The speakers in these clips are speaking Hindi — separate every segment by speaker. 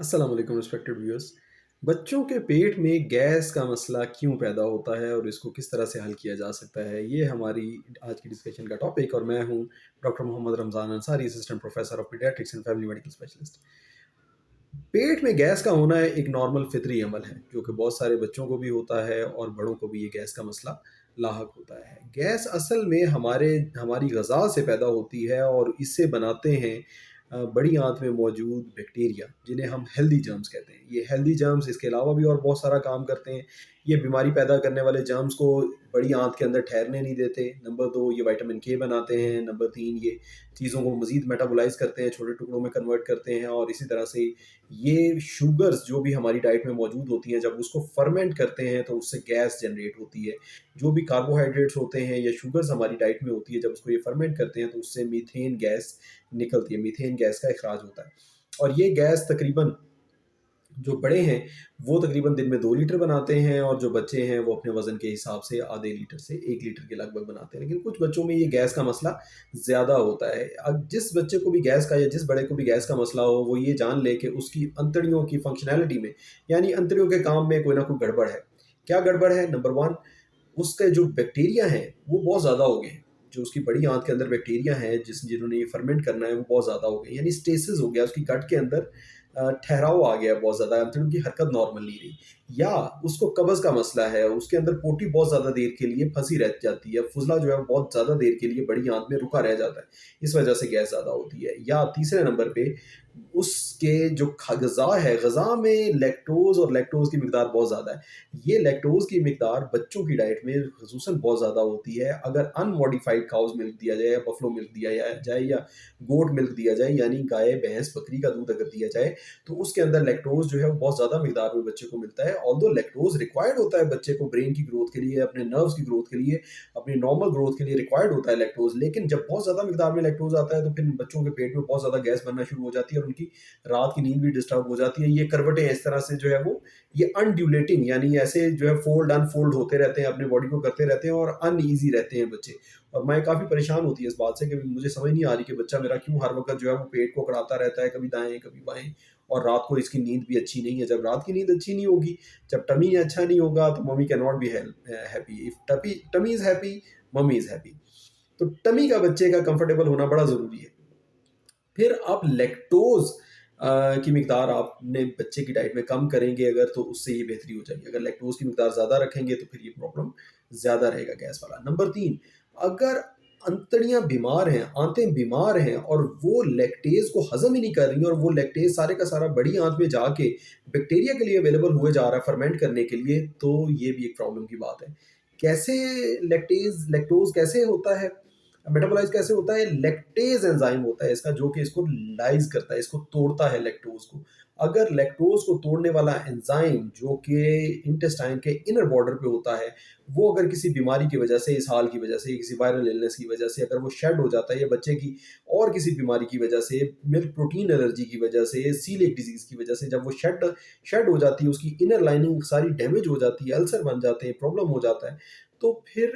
Speaker 1: अस्सलाम वालेकुम रिस्पेक्टेड व्यूअर्स। बच्चों के पेट में गैस का मसला क्यों पैदा होता है और इसको किस तरह से हल किया जा सकता है, ये हमारी आज की डिस्कशन का टॉपिक। और मैं हूं doctor Mohammad Ramzan Ansari, assistant professor of paediatrics and family medical specialist. पेट में गैस का होना एक नॉर्मल फितरी अमल है जो कि बहुत सारे बच्चों को भी होता है और बड़ों को भी ये गैस का मसला लाहक होता है। गैस असल में हमारी ग़ज़ा से पैदा होती है और इससे बनाते हैं बड़ी आंत में मौजूद बैक्टीरिया, जिन्हें हम हेल्दी जर्म्स कहते हैं। ये हेल्दी जर्म्स इसके अलावा भी और बहुत सारा काम करते हैं। ये बीमारी पैदा करने वाले जर्म्स को बड़ी आंत के अंदर ठहरने नहीं देते। नंबर 2, ये विटामिन के बनाते हैं। नंबर 3, ये चीज़ों को मज़ीद मेटाबोलाइज़ करते हैं, छोटे टुकड़ों में कन्वर्ट करते हैं। और इसी तरह से ये शुगर्स जो भी हमारी डाइट में मौजूद होती हैं, जब उसको फर्मेंट करते हैं तो उससे गैस जनरेट होती है। जो भी कार्बोहाइड्रेट्स होते हैं या शुगर्स हमारी डाइट में होती है, जब उसको ये फर्मेंट करते हैं तो उससे मीथेन गैस निकलती है, मीथेन गैस का इखराज होता है। और ये गैस तकरीबन, जो बड़े हैं वो तकरीबन दिन में 2 लीटर बनाते हैं और जो बच्चे हैं वो अपने वज़न के हिसाब से आधे लीटर से 1 लीटर के लगभग बनाते हैं। लेकिन कुछ बच्चों में ये गैस का मसला ज़्यादा होता है। अब जिस बच्चे को भी गैस का या जिस बड़े को भी गैस का मसला हो, वो ये जान ले कि उसकी अंतड़ियों की फंक्शनैलिटी में, यानी अंतड़ियों के काम में कोई ना कोई गड़बड़ है। क्या गड़बड़ है? नंबर 1, उसके जो बैक्टीरिया हैं वो बहुत ज़्यादा हो गए हैं। जो उसकी बड़ी आंत के अंदर बैक्टीरिया हैं जिन्होंने ये फर्मेंट करना है, वो बहुत ज़्यादा हो गए, यानी स्टेसिस हो गया उसकी गट के अंदर। ठहराव आ गया बहुत ज़्यादा, अंतड़ियों की हरकत नॉर्मल नहीं रही। या उसको कब्ज़ का मसला है, उसके अंदर पोटी बहुत ज़्यादा देर के लिए फंसी रह जाती है, फुजला जो है वो बहुत ज़्यादा देर के लिए बड़ी आंत में रुका रह जाता है, इस वजह से गैस ज़्यादा होती है। या तीसरे नंबर पे उसके जो गज़ा है, गज़ा में लैक्टोज़ और लैक्टोज़ की मिकदार बहुत ज़्यादा है। ये लैक्टोज़ की मिकदार बच्चों की डाइट में ख़ुसूसन बहुत ज़्यादा होती है। अगर अनमॉडिफ़ाइड काउज़ मिल्क दिया जाए या बफ़लो मिल्क दिया जाए या गोट मिल्क दिया जाए, यानी गाय, भैंस, बकरी का दूध अगर दिया जाए, तो उसके अंदर लैक्टोज़ जो है वो बहुत ज़्यादा मिकदार में बच्चे को मिलता है। ऑल्दो लैक्टोज़ रिक्वायर्ड होता है बच्चे को ब्रेन की ग्रोथ के लिए, अपने नर्व्स की ग्रोथ के लिए, अपनी नॉर्मल ग्रोथ के लिए रिक्वायर्ड होता है लैक्टोज़। लेकिन जब बहुत ज़्यादा मिकदार में लैक्टोज़ आता है तो फिर बच्चों के पेट में बहुत ज़्यादा गैस बनना शुरू हो जाती है और उनकी रात की नींद भी डिस्टर्ब हो जाती है। ये करवटें इस तरह से जो है वो ये अनड्यूलेटिंग, यानी ऐसे जो है फोल्ड अनफोल्ड होते रहते हैं, अपनी बॉडी को करते रहते हैं और अनईज़ी रहते हैं बच्चे। और मैं काफ़ी परेशान होती है इस बात से कि मुझे समझ नहीं आ रही कि बच्चा मेरा क्यों हर वक़्त जो है वो पेट को अकड़ाता रहता है, कभी दाएँ, कभी बाएँ। और रात को इसकी नींद भी अच्छी नहीं है। जब रात की नींद अच्छी नहीं होगी, जब टमी अच्छा नहीं होगा, तो mummy can not be happy. If tummy is happy, mummy is happy. तो टमी का बच्चे का कंफर्टेबल होना बड़ा ज़रूरी है। फिर आप लैक्टोज़ की मिकदार आपने बच्चे की डाइट में कम करेंगे अगर, तो उससे ये बेहतरी हो जाएगी। अगर लैक्टोज़ की मिकदार ज़्यादा रखेंगे तो फिर ये प्रॉब्लम ज़्यादा रहेगा गैस वाला। नंबर 3, अगर अंतड़ियाँ बीमार हैं, आंतें बीमार हैं और वो लैक्टेज़ को हज़म ही नहीं कर रही हैं और वो लैक्टेज़ सारे का सारा बड़ी आंत में जाके बैक्टीरिया के लिए अवेलेबल हुए जा रहा है फर्मेंट करने के लिए, तो ये भी एक प्रॉब्लम की बात है। कैसे लैक्टोज़ कैसे होता है? मेटाबोलाइज़ कैसे होता है? लैक्टेज़ एंजाइम होता है इसका, जो कि इसको लाइज़ करता है, इसको तोड़ता है लैक्टोज़ को। अगर लैक्टोज़ को तोड़ने वाला एंजाइम जो कि इंटेस्टाइन के इनर बॉर्डर पे होता है, वो अगर किसी बीमारी की वजह से, इसहाल की वजह से, किसी वायरल इलनेस की वजह से अगर वो शेड हो जाता है, या बच्चे की और किसी बीमारी की वजह से, मिल्क प्रोटीन एलर्जी की वजह से, सीलिएक डिज़ीज़ की वजह से, जब वो शेड शेड हो जाती है, उसकी इनर लाइनिंग सारी डैमेज हो जाती है, अल्सर बन जाते हैं, प्रॉब्लम हो जाता है, तो फिर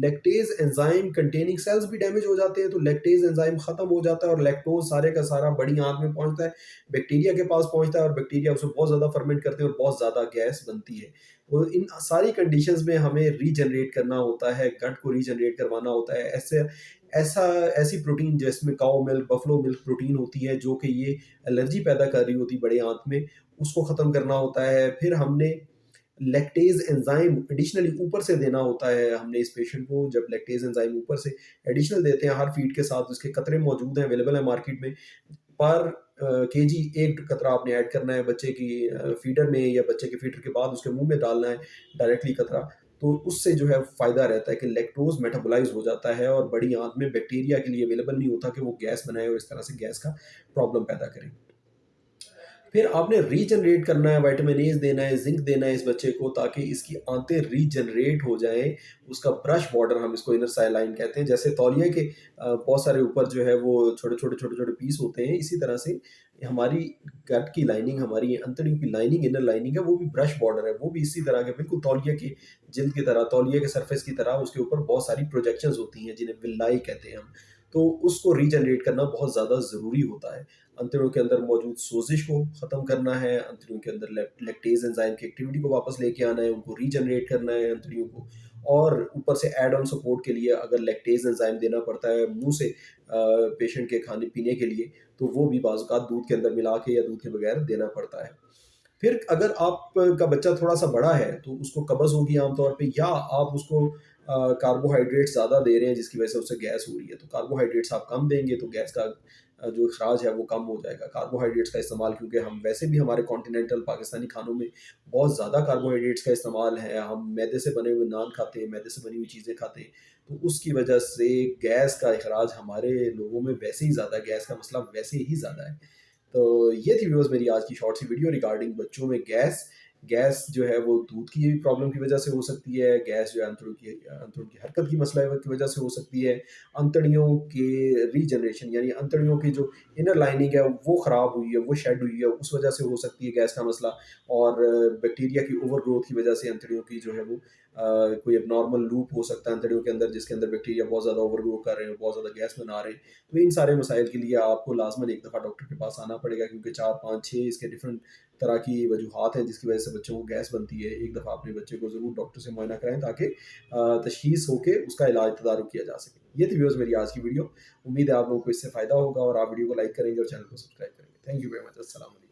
Speaker 1: लैक्टेज़ एंजाइम कंटेनिंग सेल्स भी डैमेज हो जाते हैं, तो लैक्टेज़ एंजाइम ख़त्म हो जाता है और लैक्टोज़ सारे का सारा बड़ी आंत में पहुँचता है, बैक्टीरिया के पास पहुँचता है और बैक्टीरिया उसे बहुत ज़्यादा फर्मेंट करते हैं और बहुत ज़्यादा गैस बनती है। और इन सारी कंडीशंस में हमें रीजनरेट करना होता है, गट को रीजनरेट करवाना होता है। ऐसा ऐसी प्रोटीन जिसमें काऊ मिल्क, बफलो मिल्क प्रोटीन होती है, जो कि ये एलर्जी पैदा कर रही होती है बड़े आंत में, उसको ख़त्म करना होता है। फिर हमने लैक्टेज़ एंजाइम एडिशनली ऊपर से देना होता है हमने इस पेशेंट को। जब लैक्टेज़ एंजाइम ऊपर से एडिशनल देते हैं, हर फीड के साथ उसके कतरे मौजूद हैं, अवेलेबल है मार्केट में। पर केजी 1 कतरा आपने ऐड करना है बच्चे की फीडर में, या बच्चे के फीडर के बाद उसके मुँह में डालना है डायरेक्टली कतरा। तो उससे जो है फ़ायदा रहता है कि लैक्टोज़ मेटाबोलाइज़ हो जाता है और बड़ी आंत में बैक्टीरिया के लिए अवेलेबल नहीं होता कि वो गैस बनाए और इस तरह से गैस का प्रॉब्लम पैदा करे। फिर आपने रीजनरेट करना है, विटामिन ए देना है, ज़िंक देना है इस बच्चे को, ताकि इसकी आंतें रीजनरेट हो जाएँ। उसका ब्रश बॉर्डर, हम इसको इनर साइलाइन कहते हैं। जैसे तौलिए के बहुत सारे ऊपर जो है वो छोटे-छोटे पीस होते हैं, इसी तरह से हमारी गट की लाइनिंग, हमारी अंतड़ियों की लाइनिंग, इनर लाइनिंग है, वो भी ब्रश बॉर्डर है। वो भी इसी तरह के बिल्कुल तौलिए की जिल्द की तरह, तौलिए के सरफेस की तरह उसके ऊपर बहुत सारी प्रोजेक्शंस होती हैं, जिन्हें विल्लाई कहते हैं हम। तो उसको रीजनरेट करना बहुत ज़्यादा ज़रूरी होता है। अंतड़ियों के अंदर मौजूद सोजिश को ख़त्म करना है, अंतड़ियों के अंदर लैक्टेज़ एंजाइम की एक्टिविटी को वापस लेके आना है, उनको रीजनरेट करना है अंतड़ियों को, और ऊपर से ऐड ऑन सपोर्ट के लिए अगर लैक्टेज़ एंजाइम देना पड़ता है मुँह से पेशेंट के खाने-पीने के लिए, तो वो भी बाज़ औक़ात दूध के अंदर मिला के या दूध के बगैर देना पड़ता है। फिर अगर आपका बच्चा थोड़ा-सा बड़ा है, तो उसको कब्ज़ होगी आम तौर पे, या आप उसको कार्बोहाइड्रेट्स ज़्यादा दे रहे हैं जिसकी वजह से उसे गैस हो रही है, तो कार्बोहाइड्रेट्स आप कम देंगे तो गैस का जो इखराज है वो कम हो जाएगा। कार्बोहाइड्रेट्स का इस्तेमाल, क्योंकि हम वैसे भी हमारे कॉन्टिनेंटल पाकिस्तानी खानों में बहुत ज़्यादा कार्बोहाइड्रेट्स का इस्तेमाल है, हम मैदे से बने हुए नान खाते हैं, मैदे से बनी हुई चीज़ें खाते हैं, तो उसकी वजह से गैस का इखराज हमारे लोगों में वैसे ही ज़्यादा है, गैस का मसला वैसे ही ज़्यादा है। तो ये थी व्यूअर्स मेरी आज की शॉर्ट सी वीडियो रिगार्डिंग बच्चों में गैस। गैस जो है वो दूध की प्रॉब्लम की वजह से हो सकती है, गैस जो है अंतड़ियों की हरकत की मसला की वजह से हो सकती है, अंतड़ियों के रीजनरेशन यानी अंतड़ियों की जो इनर लाइनिंग है वो ख़राब हुई है, वो शेड हुई है, उस वजह से हो सकती है गैस का मसला, और बैक्टीरिया की ओवर ग्रोथ की वजह से अंतड़ियों की जो है वो कोई एबनॉर्मल लूप हो सकता है अंतड़ियों के अंदर, जिसके अंदर बैक्टीरिया बहुत ज़्यादा ओवर ग्रो कर रहे हैं, बहुत ज़्यादा गैस बना रहे हैं। तो इन सारे मसाइल के लिए आपको लाज़मन एक दफ़ा डॉक्टर के पास आना पड़ेगा, क्योंकि 4, 5, 6 इसके डिफरेंट तरह की वजूहात हैं जिसकी वजह से बच्चों को गैस बनती है। एक दफ़ा अपने बच्चे को ज़रूर डॉक्टर से मुआयना कराएँ, ताकि तशख़ीस होके उसका इलाज तदारुक किया जा सके। ये थी व्यूअर्स मेरी आज की वीडियो। उम्मीद है आप लोगों को इससे फ़ायदा होगा और आप वीडियो को लाइक करेंगे और चैनल को सब्सक्राइब करेंगे। Thank you very much. अस्सलाम वालेकुम।